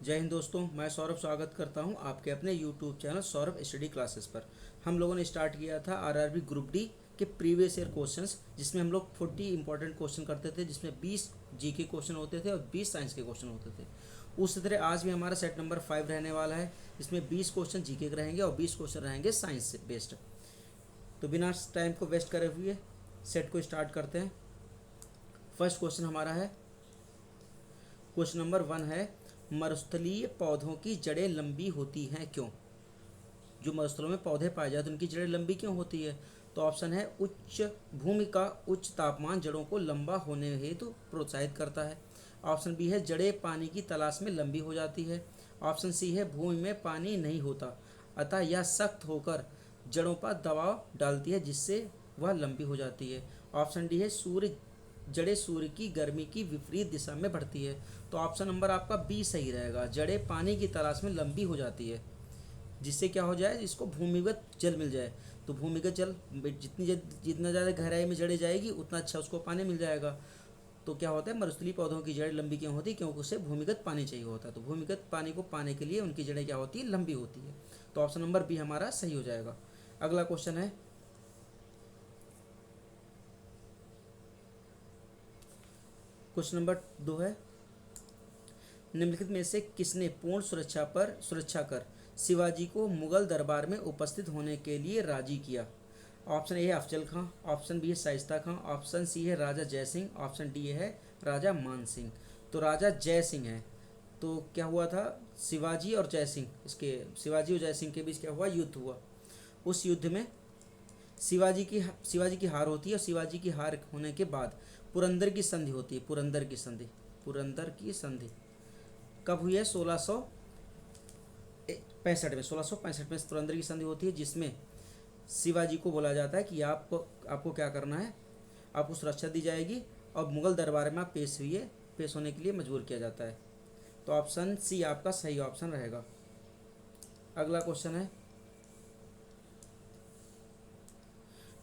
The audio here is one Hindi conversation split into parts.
जय हिंद दोस्तों, मैं सौरभ स्वागत करता हूं आपके अपने YouTube channel Saurabh study classes पर। हम लोगों ने स्टार्ट किया था आरआरबी ग्रुप डी के प्रीवियस ईयर क्वेश्चंस, जिसमें हम लोग 40 इंपॉर्टेंट क्वेश्चन करते थे, जिसमें 20 जीके क्वेश्चन होते थे और 20 साइंस के क्वेश्चन होते थे। उसी तरह आज भी हमारा सेट नंबर 5 रहने वाला है, जिसमें 20 क्वेश्चन जीके के रहेंगे और 20 क्वेश्चन रहेंगे साइंस से बेस्ड। तो बिना टाइम को वेस्ट करे हुए सेट को स्टार्ट करते हैं। फर्स्ट क्वेश्चन हमारा है, क्वेश्चन नंबर 1 है, मरुस्थलीय पौधों की जड़ें लंबी होती हैं क्यों? जो मरुस्थलों में पौधे पाए जाते हैं उनकी जड़ें लंबी क्यों होती है? तो ऑप्शन है, उच्च भूमि का उच्च तापमान जड़ों को लंबा होने हेतु प्रोत्साहित करता है। ऑप्शन बी है, जड़ें पानी की तलाश में लंबी हो जाती है। ऑप्शन सी है, भूमि में पानी नहीं होता अतः यह सख्त होकर जड़ों पर दबाव डालती है जिससे वह लंबी हो जाती है। ऑप्शन डी है, जड़ें सूर्य की गर्मी की विपरीत दिशा में बढ़ती है। तो ऑप्शन नंबर आपका बी सही रहेगा, जड़ें पानी की तलाश में लंबी हो जाती है जिससे क्या हो जाए, इसको भूमिगत जल मिल जाए। तो भूमिगत जल जितना ज़्यादा गहराई में जड़ें जाएगी उतना अच्छा उसको पानी मिल जाएगा। तो क्या होता है, मरुस्थलीय पौधों की जड़ें लंबी क्यों होती है? क्योंकि उसे भूमिगत पानी चाहिए होता है। तो भूमिगत पानी को पाने के लिए उनकी जड़ें क्या होती है, लंबी होती है। तो ऑप्शन नंबर बी हमारा सही हो जाएगा। अगला क्वेश्चन है, क्वेश्चन नंबर 2 है, निम्नलिखित में से किसने पूर्ण सुरक्षा कर शिवाजी को मुगल दरबार में उपस्थित होने के लिए राजी किया? ऑप्शन ए है अफजल खां, ऑप्शन बी है शाइस्ता खां, ऑप्शन सी है राजा जय सिंह, ऑप्शन डी है राजा मान सिंह। तो राजा जय सिंह है। तो क्या हुआ था, शिवाजी और जय सिंह, इसके शिवाजी और जय सिंह के बीच क्या हुआ, युद्ध हुआ। उस युद्ध में शिवाजी की हार होती है और शिवाजी की हार होने के बाद पुरंदर की संधि होती है। पुरंदर की संधि कब हुई है? 1665 में पुरंदर की संधि होती है, जिसमें शिवाजी को बोला जाता है कि आपको क्या करना है, आपको सुरक्षा दी जाएगी और मुगल दरबार में आप पेश होने के लिए मजबूर किया जाता है। तो ऑप्शन सी आपका सही ऑप्शन रहेगा। अगला क्वेश्चन है,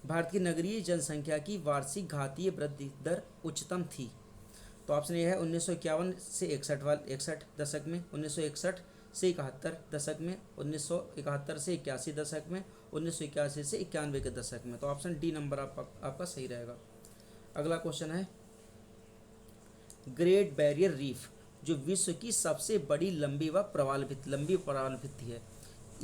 भारत की नगरीय जनसंख्या की वार्षिक घातीय वृद्धि दर उच्चतम थी। तो ऑप्शन ए है 1951 से 61 दशक में, 1961 से 71 दशक में, 1971 से 81 दशक में, 1981 से 91 के दशक में। तो ऑप्शन डी नंबर आपका सही रहेगा। अगला क्वेश्चन है, ग्रेट बैरियर रीफ जो विश्व की सबसे बड़ी लंबी प्रवाल भित्ति है,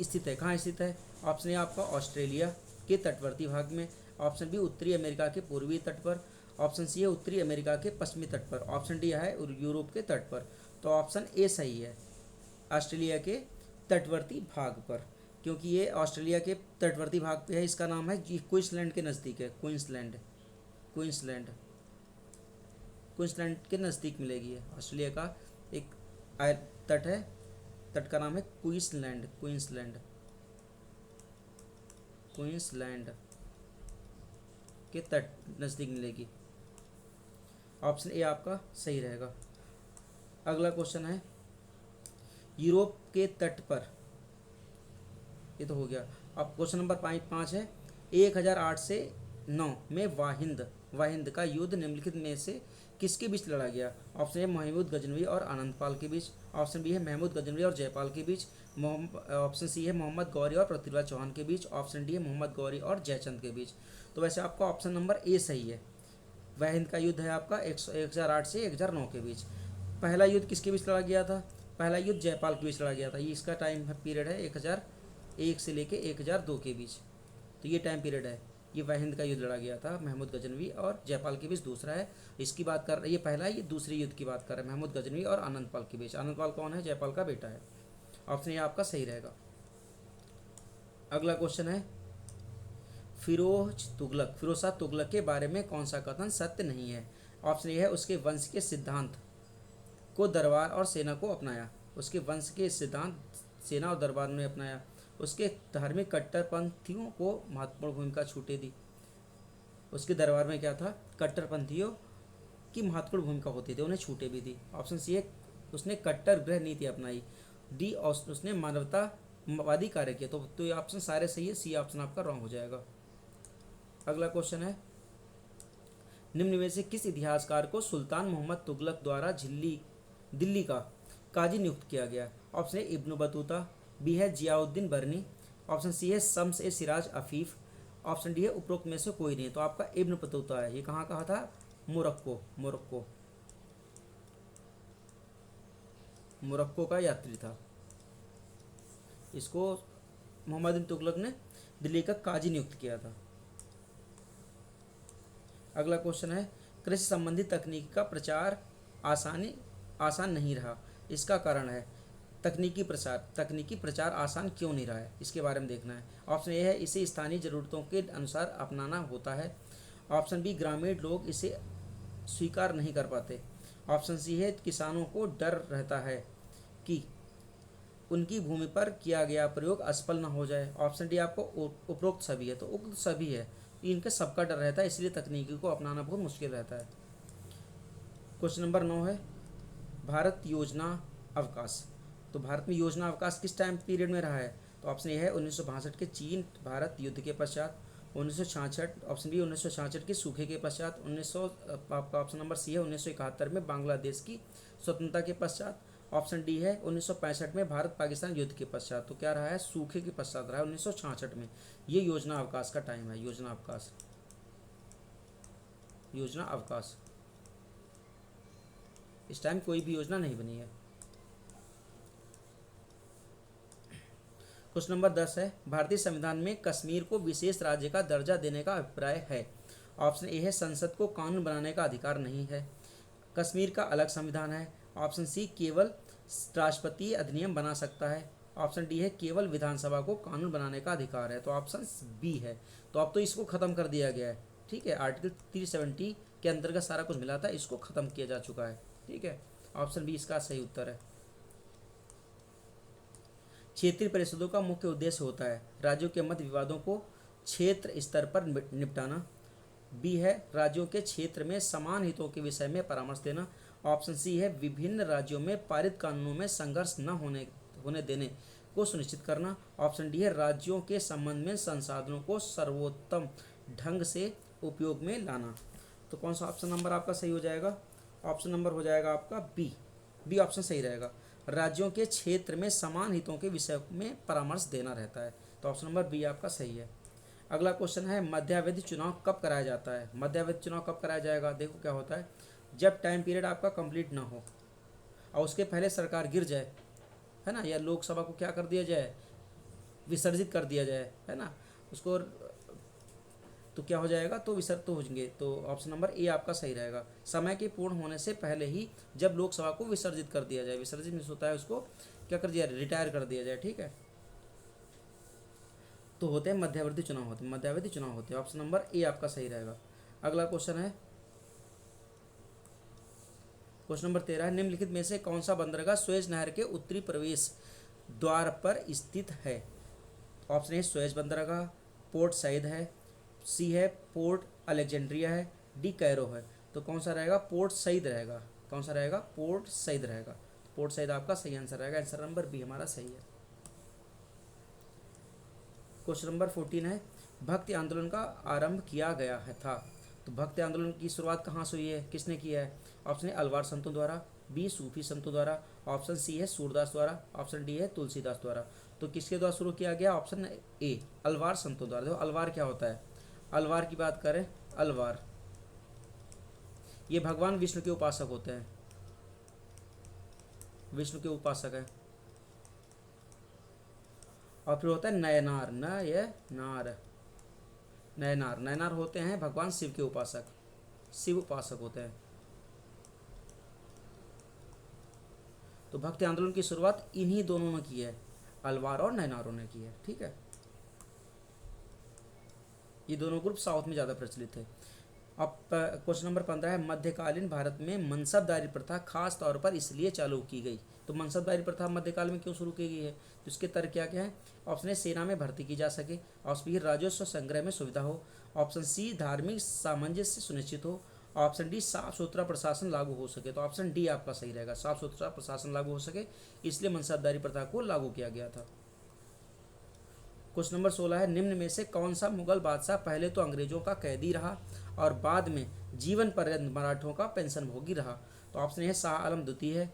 स्थित है, कहाँ स्थित है? ऑप्शन ए आपका ऑस्ट्रेलिया के तटवर्ती भाग में, ऑप्शन बी उत्तरी अमेरिका के पूर्वी तट पर, ऑप्शन सी है उत्तरी अमेरिका के पश्चिमी तट पर, ऑप्शन डी है यूरोप के तट पर। तो ऑप्शन ए सही है, ऑस्ट्रेलिया के तटवर्ती भाग पर, क्योंकि ये ऑस्ट्रेलिया के तटवर्ती भाग पे है। इसका नाम है जी, क्वींसलैंड के नज़दीक है, क्वींसलैंड के नज़दीक मिलेगी है। ऑस्ट्रेलिया का एक तट है, तट का नाम है क्वींसलैंड के तट नज़दीक मिलेगी। ऑप्शन ए आपका सही रहेगा। अगला क्वेश्चन है, यूरोप के तट पर, ये तो हो गया। अब क्वेश्चन नंबर 5 है, 1008 से 9 में वाहिंद का युद्ध निम्नलिखित में से किसके बीच लड़ा गया? ऑप्शन ए महमूद गजनवी और आनंदपाल के बीच, ऑप्शन बी है महमूद गजनवी और जयपाल के बीच, ऑप्शन सी है मोहम्मद गौरी और पृथ्वीराज चौहान के बीच, ऑप्शन डी है मोहम्मद गौरी और जयचंद के बीच। तो वैसे आपका ऑप्शन नंबर ए सही है, वाहिंद का युद्ध है आपका 1008 से 1009 के बीच। पहला युद्ध किसके बीच लड़ा गया था? पहला युद्ध जयपाल के बीच लड़ा गया था। ये इसका टाइम पीरियड है 1001 से लेके 1002 के बीच। तो ये टाइम पीरियड है, ये वाहिंद का युद्ध लड़ा गया था महमूद गजनवी और जयपाल के बीच। दूसरा है, इसकी बात कर रहे, ये पहला है, ये दूसरे युद्ध की बात कर रहे हैं, महमूद गजनवी और आनंदपाल के बीच। आनंदपाल कौन है? जयपाल का बेटा है। ऑप्शन ये आपका सही रहेगा। अगला क्वेश्चन है, फिरोज शाह तुगलक के बारे में कौन सा कथन सत्य नहीं है? ऑप्शन ए है, उसके वंश के सिद्धांत को दरबार और सेना को अपनाया, उसके वंश के सिद्धांत सेना और दरबार ने अपनाया, उसके धार्मिक कट्टरपंथियों को महत्वपूर्ण भूमिका छूटे दी। उसके दरबार में क्या था, कट्टरपंथियों की महत्वपूर्ण भूमिका होती थी, उन्हें छूटे भी दी। ऑप्शन सी है, उसने कट्टर गृह नीति अपनाई। डी, उसने मानवतावादी कार्य किया। तो ये ऑप्शन सारे सही है, सी ऑप्शन आपका रॉन्ग हो जाएगा। अगला क्वेश्चन है, निम्न में से किस इतिहासकार को सुल्तान मोहम्मद तुगलक द्वारा दिल्ली का काजी नियुक्त किया गया? Option A Ibn Battuta, B है जियाउद्दीन बरनी, ऑप्शन सी है शम्स ए सिराज अफीफ, ऑप्शन डी है उपरोक्त में से कोई नहीं। तो आपका इब्न बतूता है। ये कहाँ कहा था? मोरक्को, मोरक्को, मोरक्को का यात्री था। इसको मोहम्मद बिन तुगलक ने दिल्ली का काजी नियुक्त किया था। अगला क्वेश्चन है, कृषि संबंधी तकनीक का प्रचार आसान नहीं रहा, इसका कारण है? तकनीकी प्रचार आसान क्यों नहीं रहा है, इसके बारे में देखना है। ऑप्शन ए है इसे स्थानीय ज़रूरतों के अनुसार अपनाना होता है, ऑप्शन बी ग्रामीण लोग इसे स्वीकार नहीं कर पाते, ऑप्शन सी है किसानों को डर रहता है कि उनकी भूमि पर किया गया प्रयोग असफल न हो जाए, ऑप्शन डी आपको उपरोक्त सभी है। तो उक्त सभी है, इनका सबका डर रहता है, इसलिए तकनीकी को अपनाना बहुत मुश्किल रहता है। क्वेश्चन नंबर 9 है, भारत योजना अवकाश। तो भारत में योजना अवकाश किस टाइम पीरियड में रहा है? तो ऑप्शन ए है 1962 के चीन भारत युद्ध के पश्चात, 1966, ऑप्शन बी 1966 के सूखे के पश्चात, 1900 आपका ऑप्शन नंबर सी है 1971 में बांग्लादेश की स्वतंत्रता के पश्चात, ऑप्शन डी है 1965 में भारत पाकिस्तान युद्ध के पश्चात। तो क्या रहा है? सूखे के पश्चात रहा है 1966 में। ये योजना अवकाश का टाइम है, योजना अवकाश, योजना अवकाश। इस टाइम कोई भी योजना नहीं बनी है। क्वेश्चन नंबर 10 है, भारतीय संविधान में कश्मीर को विशेष राज्य का दर्जा देने का अभिप्राय है। ऑप्शन ए है संसद को कानून बनाने का अधिकार नहीं है, कश्मीर का अलग संविधान है, ऑप्शन सी केवल राष्ट्रपति अधिनियम बना सकता है, ऑप्शन डी है केवल विधानसभा को कानून बनाने का अधिकार है। तो ऑप्शन बी है। तो अब तो इसको ख़त्म कर दिया गया है, ठीक है। आर्टिकल 370 के अंतर्गत सारा कुछ मिला था, इसको ख़त्म किया जा चुका है, ठीक है। ऑप्शन बी इसका सही उत्तर है। क्षेत्रीय परिषदों का मुख्य उद्देश्य होता है राज्यों के मध्य विवादों को क्षेत्र स्तर पर निपटाना, बी है राज्यों के क्षेत्र में समान हितों के विषय में परामर्श देना, ऑप्शन सी है विभिन्न राज्यों में पारित कानूनों में संघर्ष न होने देने को सुनिश्चित करना, ऑप्शन डी है राज्यों के संबंध में संसाधनों को सर्वोत्तम ढंग से उपयोग में लाना। तो कौन सा ऑप्शन नंबर आपका सही हो जाएगा? ऑप्शन नंबर हो जाएगा आपका बी ऑप्शन सही रहेगा। राज्यों के क्षेत्र में समान हितों के विषय में परामर्श देना रहता है। तो ऑप्शन नंबर बी आपका सही है। अगला क्वेश्चन है, मध्यावधि चुनाव कब कराया जाता है? मध्यावधि चुनाव कब कराया जाएगा? देखो क्या होता है, जब टाइम पीरियड आपका कंप्लीट ना हो और उसके पहले सरकार गिर जाए, है ना, या लोकसभा को क्या कर दिया जाए, विसर्जित कर दिया जाए, है ना, उसको, तो क्या हो जाएगा, तो विसर्जित हो जाएंगे। तो ऑप्शन नंबर ए आपका सही रहेगा। समय के पूर्ण होने से पहले ही जब लोकसभा को विसर्जित कर दिया जाए, विसर्जित मिस होता है, उसको क्या कर दिया, रिटायर कर दिया जाए, ठीक है। तो होते हैं मध्यावधि चुनाव, होते हैं मध्यावधि चुनाव होते हैं। ऑप्शन नंबर ए आपका सही रहेगा। अगला क्वेश्चन है, क्वेश्चन नंबर 13 है, निम्नलिखित में से कौन सा बंदरगाह सुएज नहर के उत्तरी प्रवेश द्वार पर स्थित है? ऑप्शन ए सुएज बंदरगाह, पोर्ट सईद है, सी है पोर्ट अलेक्जेंड्रिया है, डी कैरो है। तो कौन सा रहेगा? पोर्ट सईद रहेगा। कौन सा रहेगा? पोर्ट सईद रहेगा। पोर्ट सईद आपका सही आंसर रहेगा। आंसर नंबर बी हमारा सही है। क्वेश्चन नंबर 14 है, भक्ति आंदोलन का आरंभ किया गया है था। तो भक्ति आंदोलन की शुरुआत कहाँ से हुई है, किसने किया है? ऑप्शन ए अलवार संतों द्वारा, बी सूफी संतों द्वारा, ऑप्शन सी है सूरदास द्वारा, ऑप्शन डी है तुलसीदास द्वारा। तो किसके द्वारा शुरू किया गया? ऑप्शन ए अलवार संतों द्वारा। देखो अलवार क्या होता है, अलवार की बात करें, अलवार ये भगवान विष्णु के उपासक होते हैं, विष्णु के उपासक है। और फिर होता है नयनार, नयनार होते हैं भगवान शिव के उपासक, शिव उपासक होते हैं। तो भक्ति आंदोलन की शुरुआत इन्हीं दोनों ने की है, अलवार और नयनारों ने की है, ठीक है। ये दोनों ग्रुप साउथ में ज़्यादा प्रचलित है। अब क्वेश्चन नंबर 15 है, मध्यकालीन भारत में मनसबदारी प्रथा खास तौर पर इसलिए चालू की गई। तो मनसबदारी प्रथा मध्यकाल में क्यों शुरू की गई है? तो इसके तर्क क्या क्या है? ऑप्शन ए सेना में भर्ती की जा सके, ऑप्शन बी राजस्व संग्रह में सुविधा हो, ऑप्शन सी धार्मिक सामंजस्य सुनिश्चित हो, ऑप्शन डी साफ सुथरा प्रशासन लागू हो सके। तो ऑप्शन डी आपका सही रहेगा, साफ सुथरा प्रशासन लागू हो सके, इसलिए मनसबदारी प्रथा को लागू किया गया था। क्वेश्चन नंबर 16 है, निम्न में से कौन सा मुगल बादशाह पहले तो अंग्रेजों का कैदी रहा और बाद में जीवन पर्यंत मराठों का पेंशन भोगी रहा? तो ऑप्शन ए शाह आलम द्वितीय है,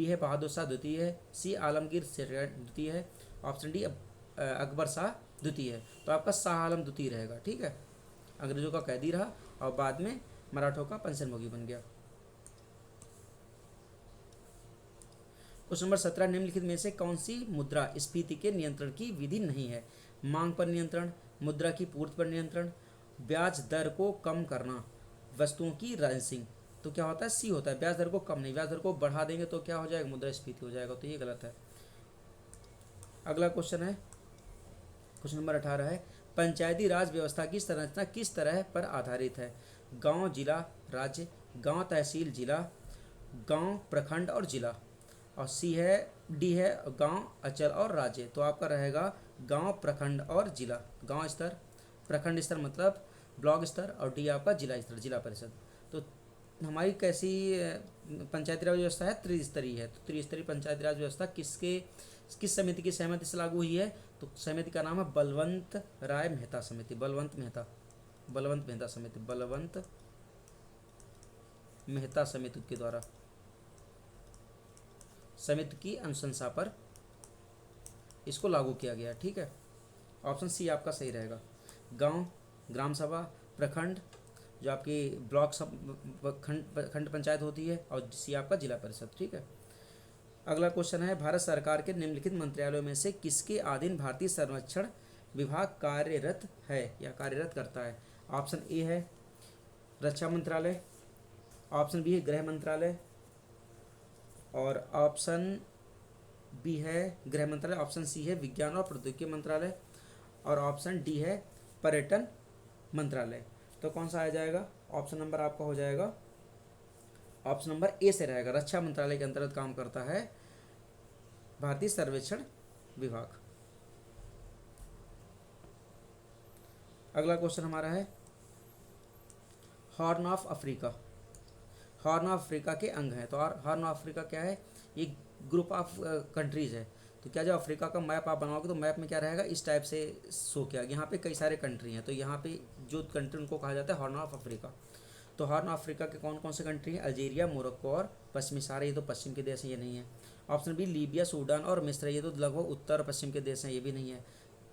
बी है बहादुर शाह द्वितीय है, सी आलमगीर द्वितीय है, ऑप्शन डी अकबर शाह द्वितीय है। तो आपका शाह आलम द्वितीय रहेगा। ठीक है, अंग्रेजों का कैदी रहा और बाद में मराठों का पेंशनभोगी बन गया। क्वेश्चन नंबर 17, निम्नलिखित में से कौन सी मुद्रा स्फीति के नियंत्रण की विधि नहीं है? मांग पर नियंत्रण, मुद्रा की पूर्ति पर नियंत्रण, ब्याज दर को कम करना, वस्तुओं की रैंसिंग। तो क्या होता है? सी होता है, ब्याज दर को कम नहीं, ब्याज दर को बढ़ा देंगे तो क्या हो जाएगा? मुद्रास्फीति हो जाएगा। तो ये गलत है। अगला क्वेश्चन है, क्वेश्चन नंबर 18 है, पंचायती राज व्यवस्था की संरचना किस तरह पर आधारित है? गांव, जिला, राज्य, गांव, तहसील, जिला, गांव, प्रखंड और जिला। और सी है, डी है गांव, अचल और राज्य। तो आपका रहेगा गांव, प्रखंड और जिला। गांव स्तर, प्रखंड स्तर मतलब ब्लॉक स्तर, और डी आपका जिला स्तर, जिला परिषद। तो हमारी कैसी पंचायती राज व्यवस्था है? त्रिस्तरीय है। तो त्रिस्तरीय पंचायती राज व्यवस्था किस समिति की सहमति से लागू हुई है? तो समिति का नाम है बलवंत राय मेहता समिति, बलवंत मेहता समिति के द्वारा, समिति की अनुशंसा पर इसको लागू किया गया। ठीक है, ऑप्शन सी आपका सही रहेगा। गांव, ग्राम सभा, प्रखंड जो आपकी ब्लॉक खंड पंचायत होती है, और सी आपका जिला परिषद। ठीक है, अगला क्वेश्चन है, भारत सरकार के निम्नलिखित मंत्रालयों में से किसके अधीन भारतीय सर्वेक्षण विभाग कार्यरत है या कार्यरत करता है? ऑप्शन ए है रक्षा मंत्रालय, ऑप्शन बी है गृह मंत्रालय, और ऑप्शन बी है गृह मंत्रालय, ऑप्शन सी है विज्ञान और प्रौद्योगिकी मंत्रालय, और ऑप्शन डी है पर्यटन मंत्रालय। तो कौन सा आ जाएगा? ऑप्शन नंबर आपका हो जाएगा, ऑप्शन नंबर ए से रहेगा, रक्षा मंत्रालय के अंतर्गत काम करता है भारतीय सर्वेक्षण विभाग। अगला क्वेश्चन हमारा है, horn of Africa. Horn of Africa के अंग हैं। तो हॉर्न ऑफ अफ्रीका क्या है? ये ग्रुप ऑफ कंट्रीज है। तो क्या जब अफ्रीका का मैप आप बनाओगे तो मैप में क्या रहेगा? इस टाइप से शो किया। यहाँ पे कई सारे कंट्री हैं, तो यहाँ पे जो कंट्री उनको कहा जाता है हॉर्न ऑफ अफ्रीका। तो हॉर्न ऑफ अफ्रीका के कौन कौन से कंट्री हैं? अल्जीरिया, मोरक्को और पश्चिमी सहारा, ये तो पश्चिम के देश हैं, ये नहीं है। ऑप्शन बी लीबिया, सूडान और मिस्र, ये तो लगभग उत्तर और पश्चिम के देश हैं, ये भी नहीं है।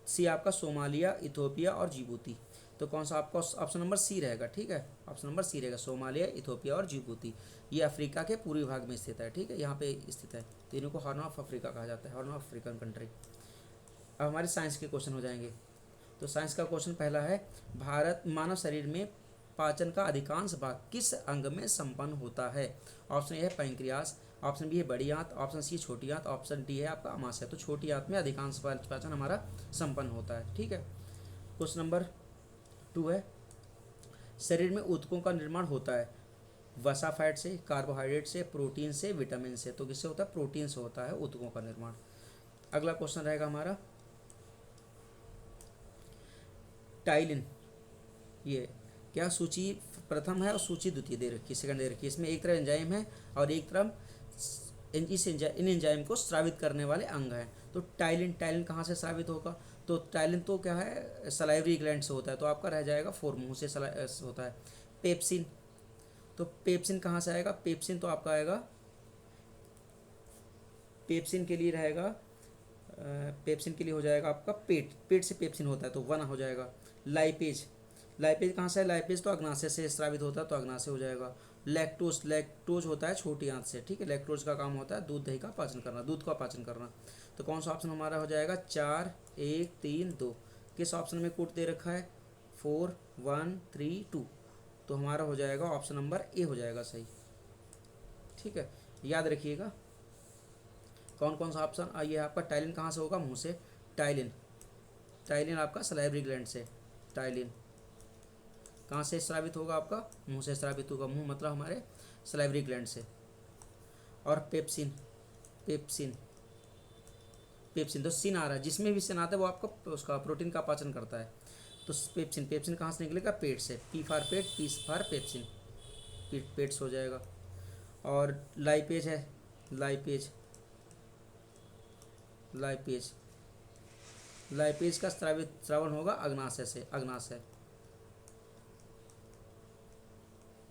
सी आपका सोमालिया, इथोपिया और जिबूती। तो कौन सा आपका ऑप्शन नंबर सी रहेगा? ठीक है, ऑप्शन नंबर सी रहेगा, सोमालिया, इथोपिया और जिबूती। ये अफ्रीका के पूर्वी भाग में स्थित है। ठीक है, यहाँ पे स्थित है, तो इनको हॉर्न ऑफ अफ्रीका कहा जाता है, हॉर्न ऑफ अफ्रीकन कंट्री। अब हमारे साइंस के क्वेश्चन हो जाएंगे। तो साइंस का क्वेश्चन पहला है, भारत मानव शरीर में पाचन का अधिकांश भाग किस अंग में संपन्न होता है? ऑप्शन ए है पैंक्रियास, ऑप्शन बी है बड़ी आंत, ऑप्शन सी छोटी आंत, ऑप्शन डी है आपका अमाशय। तो छोटी आंत में अधिकांश पाचन हमारा संपन्न होता है। ठीक है, क्वेश्चन नंबर 2 है, शरीर में ऊतकों का निर्माण होता है वसा फैट से, कार्बोहाइड्रेट से, प्रोटीन से, विटामिन से। तो किससे होता है? प्रोटीन से होता है ऊतकों का निर्माण। अगला क्वेश्चन रहेगा हमारा, टाइलिन, ये क्या सूची प्रथम है और सूची द्वितीय दे रखी, सेकंड दे रखी है। इसमें एक तरफ एंजाइम है और एक तरफ इन एंजाइम को स्रावित करने वाले अंग हैं। तो टाइलिन कहाँ से स्रावित होगा? तो टाइलिन तो क्या है? सलाइवरी ग्लैंड से होता है, तो आपका रह जाएगा फोर, मुंह से होता है। पेप्सिन, तो पेप्सिन कहाँ से आएगा? पेप्सिन तो आपका आएगा, पेप्सिन के लिए रहेगा, पेप्सिन के लिए हो जाएगा आपका पेट से पेप्सिन होता है, तो वन हो जाएगा। लाइपेज कहाँ से है? लाइपेज तो अग्नाशय से स्रावित होता है, तो अग्नाशय हो जाएगा। लैक्टोज होता है छोटी आंत से। ठीक है, लैक्टोज का काम होता है दूध दही का पाचन करना, दूध का पाचन करना। तो कौन सा ऑप्शन हमारा हो जाएगा? 4, 1, 3, 2। किस ऑप्शन में कोड दे रखा है? 4, 1, 3, 2। तो हमारा हो जाएगा ऑप्शन नंबर ए हो जाएगा सही। ठीक है, याद रखिएगा कौन कौन सा ऑप्शन। आइए, आपका टाइलिन कहाँ से होगा? मुंह से। टाइलिन आपका सलाइवरी ग्लैंड से। टाइलिन कहाँ से स्रावित होगा? आपका मुंह से स्रावित होगा, मुंह मतलब हमारे सलाइवरी ग्लैंड से। और पेप्सिन तो सिन आ रहा है, जिसमें भी सिन आता है वो आपका उसका प्रोटीन का पाचन करता है। तो पेप्सिन कहाँ से निकलेगा? पेट से। पी फॉर पेट, पी फॉर पेप्सिन, पेट से हो जाएगा। और लाइपेज है, लाइपेज का श्रावण होगा अग्नाशय से,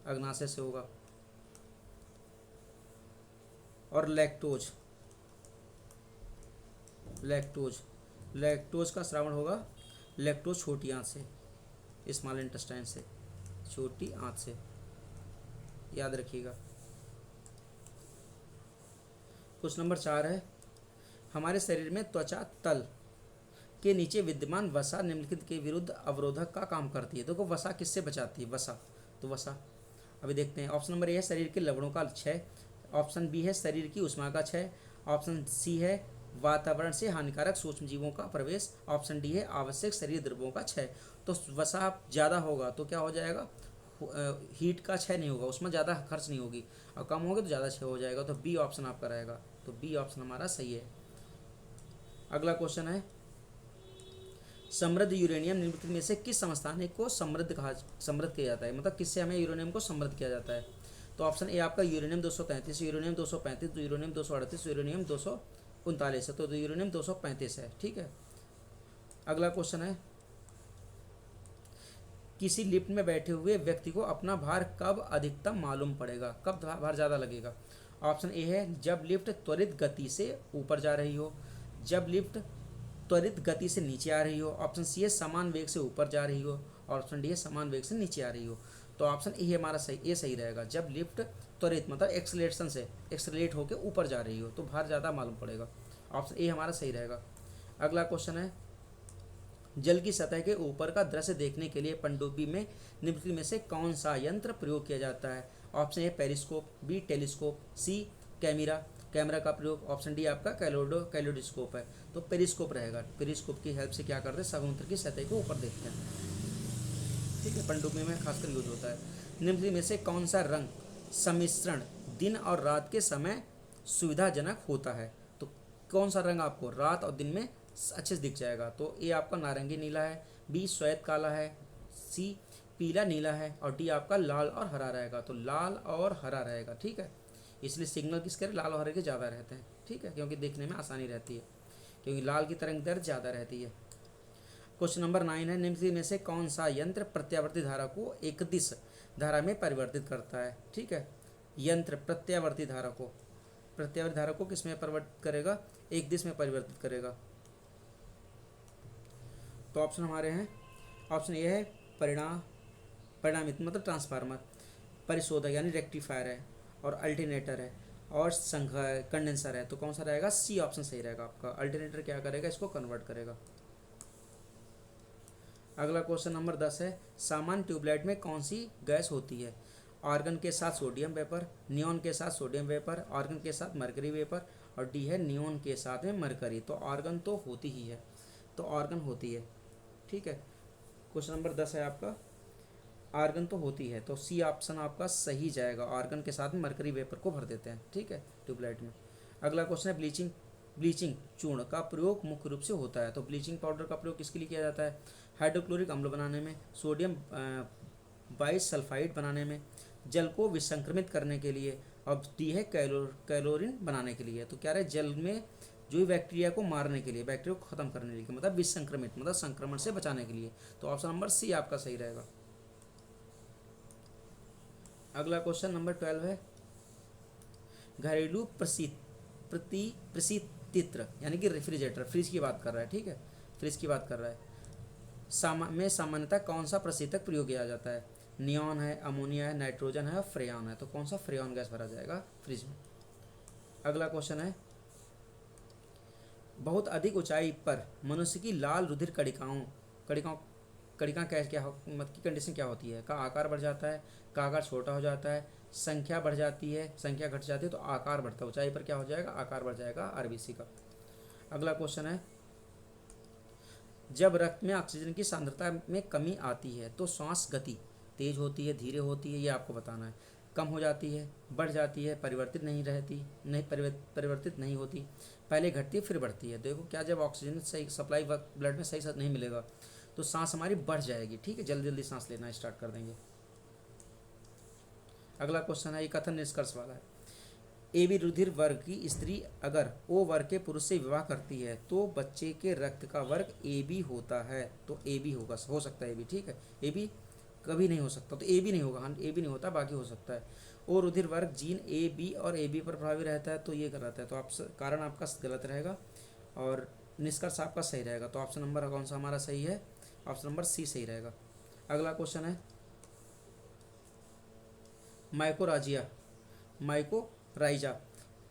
अग्नाशय से होगा। और लैक्टोज, लैक्टोज, लैक्टोज का श्रावण होगा लैक्टोज छोटी आंत से, स्मॉल इंटेस्टाइन से, छोटी आंत से, याद रखिएगा। क्वेश्चन नंबर 4 है, हमारे शरीर में त्वचा तल के नीचे विद्यमान वसा निम्नलिखित के विरुद्ध अवरोधक का काम करती है। देखो वसा किससे बचाती है, वसा, तो वसा अभी देखते हैं। ऑप्शन नंबर ए है शरीर के लवणों का क्षय, ऑप्शन बी है शरीर की ऊष्मा का क्षय, ऑप्शन सी है वातावरण से हानिकारक सूक्ष्म जीवों का प्रवेश, ऑप्शन डी है आवश्यक शरीर द्रव्यों का क्षय। तो वसा ज़्यादा होगा तो क्या हो जाएगा, हीट का क्षय नहीं होगा, उसमें ज़्यादा खर्च नहीं होगी, और कम होगी तो ज़्यादा क्षय हो जाएगा। तो बी ऑप्शन आपका रहेगा, तो बी ऑप्शन हमारा सही है। अगला क्वेश्चन है, समृद्ध यूरेनियम निम्नलिखित में से किस समस्थानिक को समृद्ध किया जाता है, मतलब किससे हमें यूरेनियम को समृद्ध किया जाता है। तो ऑप्शन ए आपका यूरेनियम 233, यूरेनियम 235, यूरेनियम 238, यूरेनियम 239 है, तो यूरेनियम 235 है, ठीक है। अगला क्वेश्चन है, किसी लिफ्ट में बैठे हुए व्यक्ति को अपना भार कब अधिकतम मालूम पड़ेगा, कब भार ज़्यादा लगेगा। ऑप्शन ए है जब लिफ्ट त्वरित गति से ऊपर जा रही हो, जब लिफ्ट त्वरित गति से नीचे आ रही हो, ऑप्शन सी है समान वेग से ऊपर जा रही हो, और ऑप्शन डी है समान वेग से नीचे आ रही हो। तो ऑप्शन ए हमारा सही, ए सही रहेगा, जब लिफ्ट त्वरित मतलब एक्सलेशन से एक्सलेट होकर ऊपर जा रही हो तो भार ज़्यादा मालूम पड़ेगा। ऑप्शन ए हमारा सही रहेगा। अगला क्वेश्चन है, जल की सतह के ऊपर का दृश्य देखने के लिए पनडुब्बी में निम्नलिखित में से कौन सा यंत्र प्रयोग किया जाता है। Option A periscope, B telescope, C camera का प्रयोग, ऑप्शन डी आपका कैलोडोस्कोप है, तो पेरिस्कोप रहेगा। पेरिस्कोप की हेल्प से क्या करते हैं, समुद्र की सतह को ऊपर देखते हैं, ठीक है, पनडुब्बी में खासकर यूज होता है। निम्नलिखित में से कौन सा रंग सम्मिश्रण दिन और रात के समय सुविधाजनक होता है, तो कौन सा रंग आपको रात और दिन में अच्छे से दिख जाएगा। तो ए आपका नारंगी नीला है, बी श्वेत काला है, सी पीला नीला है, और डी आपका लाल और हरा रहेगा, तो लाल और हरा रहेगा, ठीक है। इसलिए सिग्नल किसके लाल और हरे के ज़्यादा रहते हैं, ठीक है, क्योंकि देखने में आसानी रहती है, क्योंकि लाल की तरंग दैर्घ्य ज़्यादा रहती है। क्वेश्चन नंबर 9 है, निम्नलिखित में से कौन सा यंत्र प्रत्यावर्ती धारा को एकदिश धारा में परिवर्तित करता है, ठीक है। यंत्र प्रत्यावर्ती धारा को किस में परिवर्तित करेगा, एक दिश में परिवर्तित करेगा। तो ऑप्शन हमारे हैं, ऑप्शन ए है परिणामित मतलब ट्रांसफार्मर, परिशोधक यानी रेक्टिफायर है, और अल्टरनेटर है, और कंडेंसर है, तो कौन सा रहेगा, सी ऑप्शन सही रहेगा आपका। अल्टरनेटर क्या करेगा, इसको कन्वर्ट करेगा। अगला क्वेश्चन नंबर 10 है, सामान्य ट्यूबलाइट में कौन सी गैस होती है। आर्गन के साथ सोडियम वेपर, नियॉन के साथ सोडियम वेपर, आर्गन के साथ मरकरी वेपर, और डी है नियॉन के साथ में मरकरी। तो आर्गन तो होती ही है, तो आर्गन होती है, ठीक है। क्वेश्चन नंबर 10 है आपका, आर्गन तो होती है, तो सी ऑप्शन आपका सही जाएगा, आर्गन के साथ में मरकरी वेपर को भर देते हैं, ठीक है, ट्यूबलाइट में। अगला क्वेश्चन है, ब्लीचिंग चूर्ण का प्रयोग मुख्य रूप से होता है, तो ब्लीचिंग पाउडर का प्रयोग किसके लिए किया जाता है, हाइड्रोक्लोरिक अम्ल बनाने में, सोडियम बाइसल्फाइड बनाने में, जल को विसंक्रमित करने के लिए, और डी है कैलोरीन बनाने के लिए। तो क्या रहे, जल में जो भी बैक्टीरिया को मारने के लिए, बैक्टीरिया को खत्म करने के लिए, मतलब विसंक्रमित मतलब संक्रमण से बचाने के लिए। तो ऑप्शन नंबर सी आपका सही रहेगा। अगला क्वेश्चन नंबर 12 है, घरेलू प्रशीतित्र यानी कि रेफ्रिजरेटर, फ्रिज की बात कर रहा है, ठीक है, फ्रिज की बात कर रहा है। सामान्यतः कौन सा प्रशीतक प्रयोग किया जाता है, नियॉन है, अमोनिया है, नाइट्रोजन है, और फ्रेयॉन है, तो कौन सा फ्रेयॉन गैस भरा जाएगा फ्रिज में। अगला क्वेश्चन है, बहुत अधिक ऊंचाई पर मनुष्य की लाल रुधिर कणिका क्या मत की कंडीशन क्या होती है, का आकार बढ़ जाता है, का आकार छोटा हो जाता है, संख्या बढ़ जाती है, संख्या घट जाती है, तो आकार बढ़ता है, ऊंचाई पर क्या हो जाएगा, आकार बढ़ जाएगा आरबीसी का। अगला क्वेश्चन है, जब रक्त में ऑक्सीजन की सांद्रता में कमी आती है तो श्वास गति तेज होती है, धीरे होती है, ये आपको बताना है, कम हो जाती है, बढ़ जाती है, परिवर्तित नहीं होती, पहले घटती है फिर बढ़ती है। देखो क्या, जब ऑक्सीजन सही सप्लाई ब्लड में सही नहीं मिलेगा तो सांस हमारी बढ़ जाएगी, ठीक है, जल्दी जल्दी सांस लेना स्टार्ट कर देंगे। अगला क्वेश्चन है, ये कथन निष्कर्ष वाला है, ए बी रुधिर वर्ग की स्त्री अगर ओ वर्ग के पुरुष से विवाह करती है तो बच्चे के रक्त का वर्ग ए बी होता है, तो ए बी होगा, हो सकता है ए बी, ठीक है, ए बी कभी नहीं हो सकता, तो ए बी नहीं होगा, हाँ ए बी नहीं होता, बाकी हो सकता है। और रुधिर वर्ग जीन ए बी और ए बी पर प्रभावी रहता है, तो ये गलत है। तो आप कारण आपका गलत रहेगा और निष्कर्ष आपका सही रहेगा। तो ऑप्शन नंबर कौन सा हमारा सही है? ऑप्शन नंबर सी सही रहेगा। अगला क्वेश्चन है माइकोराजिया माइकोराइजा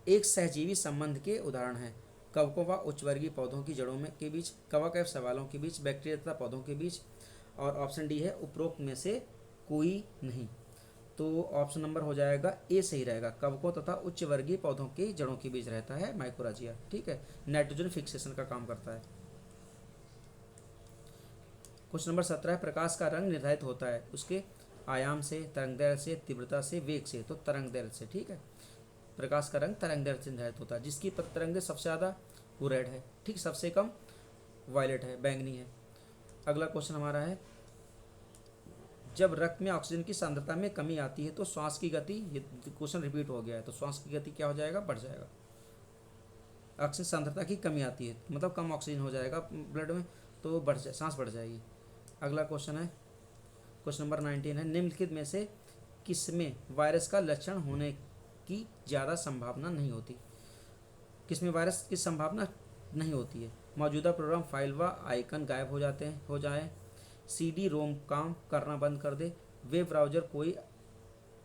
एक सहजीवी संबंध के उदाहरण है। कवकों व उच्चवर्गीय पौधों की जड़ों में के बीच, कवक एवं शैवालों के बीच, बैक्टीरिया तथा पौधों के बीच, और ऑप्शन डी है उपरोक्त में से कोई नहीं। तो ऑप्शन नंबर हो जाएगा ए सही रहेगा। कवकों तथा उच्च वर्गीय पौधों की जड़ों के बीच रहता है माइकोराजिया। ठीक है, नाइट्रोजन फिक्सेशन का काम करता है। क्वेश्चन नंबर 17 है प्रकाश का रंग निर्धारित होता है उसके आयाम से, तरंगदैर्घ्य से, तीव्रता से, वेग से। तो तरंगदैर्घ्य से। ठीक है, प्रकाश का रंग तरंगदैर्घ्य से निर्धारित होता है। जिसकी तरंगदैर्घ्य सबसे ज़्यादा वो रेड है, ठीक, सबसे कम वायलेट है, बैंगनी है। अगला क्वेश्चन हमारा है जब रक्त में ऑक्सीजन की सांद्रता में कमी आती है तो श्वास की गति, ये क्वेश्चन रिपीट हो गया है, तो श्वास की गति क्या हो जाएगा? बढ़ जाएगा। ऑक्सीजन सांद्रता की कमी आती है मतलब कम ऑक्सीजन हो जाएगा ब्लड में, तो बढ़ जाए, सांस बढ़ जाएगी। अगला क्वेश्चन है क्वेश्चन नंबर 19 है निम्नलिखित में से किसमें वायरस का लक्षण होने की ज़्यादा संभावना नहीं होती? किसमें वायरस की संभावना नहीं होती है? मौजूदा प्रोग्राम फाइल व आइकन गायब हो जाए, CD रोम काम करना बंद कर दे, वेब ब्राउज़र कोई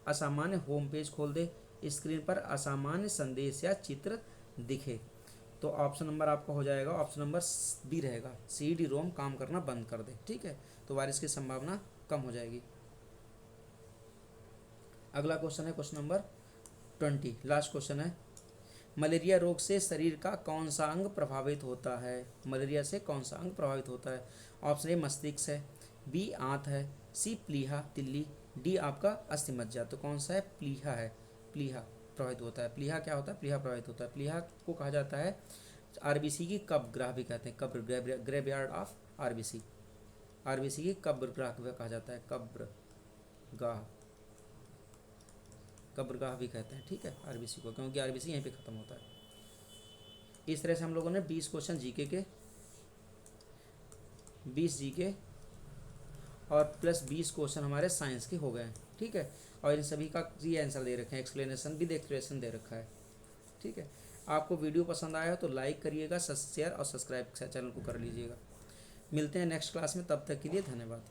असामान्य होम पेज खोल दे, स्क्रीन पर असामान्य संदेश या चित्र दिखे। तो ऑप्शन नंबर आपका हो जाएगा ऑप्शन नंबर बी रहेगा, CD रोम काम करना बंद कर दे। ठीक है, तो वायरस की संभावना कम हो जाएगी। अगला क्वेश्चन है क्वेश्चन नंबर 20, लास्ट क्वेश्चन है मलेरिया रोग से शरीर का कौन सा अंग प्रभावित होता है? मलेरिया से कौन सा अंग प्रभावित होता है? ऑप्शन ए मस्तिष्क है, बी आंत है, सी प्लीहा तिल्ली, डी आपका अस्थिमज्जा। तो कौन सा है? प्लीहा है, प्लीहा प्रभावित होता है। प्लीहा क्या होता है? प्लीहा प्रभावित होता है। प्लीहा को कहा जाता है RBC की कब्र ग्राह भी कहते हैं, कब्र ग्रेवयार्ड ऑफ RBC। RBC की कब्र ग्राह कहा जाता है, कब्रगाह भी कहते हैं। ठीक है, RBC को, क्योंकि RBC यहीं पे ख़त्म होता है। इस तरह से हम लोगों ने 20 क्वेश्चन जीके के, 20 जीके और प्लस 20 क्वेश्चन हमारे साइंस के हो गए हैं। ठीक है, और इन सभी का ये आंसर दे रखे हैं, एक्सप्लेनेशन भी एक्सप्लेनेशन दे रखा है। ठीक है, आपको वीडियो पसंद आया हो तो लाइक करिएगा, शेयर और सब्सक्राइब चैनल को कर लीजिएगा। मिलते हैं नेक्स्ट क्लास में, तब तक के लिए धन्यवाद।